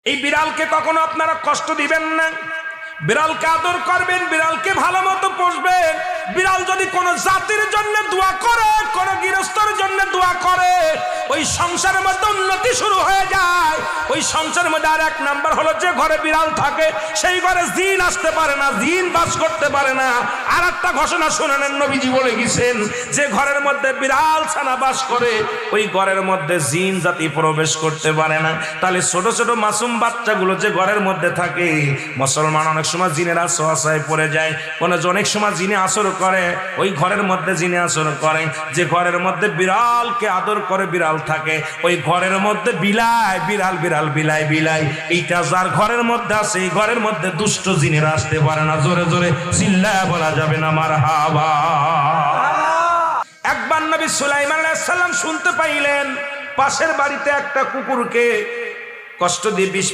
এই বিড়ালকে কখনো আপনারা কষ্ট দিবেন না, বিড়ালকে আদর করবেন, বিড়ালকে ভালো মতো পোষবেন। বিড়াল যদি কোনো জাতির জন্য দোয়া করে, কোনো গৃহস্থর জন্য দোয়া করে, ওই সংসারের মধ্যে উন্নতি শুরু হয়ে যায়। ওই সংসারের মধ্যে আর এক নাম্বার হলো, যে ঘরে বিড়াল থাকে সেই ঘরে জিন আসতে পারে না, জিন বাস করতে পারে না। আর একটা ঘোষণা শুনেন, নবীজি বলে গেছেন, যে ঘরের মধ্যে বিড়াল ছানা বাস করে ওই ঘরের মধ্যে জিন জাতি প্রবেশ করতে পারে না। তাহলে ছোট ছোট মাসুম বাচ্চাগুলো যে ঘরের মধ্যে থাকে, মুসলমান অনেক সময় জিনের আশ্রয় পড়ে যায়, অনেক সময় জিনে আসর করে, ওই ঘরের মধ্যে জিনে আসর করে। যে ঘরের মধ্যে বিড়ালকে আদর করে বিড়াল থাকে, ওই ঘরের মধ্যে বিলাই বিড়াল বিড়াল বিলাই বিলাই, এইটা যার ঘরের মধ্যে আছে এই ঘরের মধ্যে দুষ্ট জিনেরা আসতে পারে না। জোরে জোরে চিল্লায়া বলা যাবে না মারহাবা। একবার নবী সুলাইমান আলাইহিস সালাম শুনতে পাইলেন পাশের বাড়িতে একটা কুকুরকে কষ্ট দিয়ে বিষ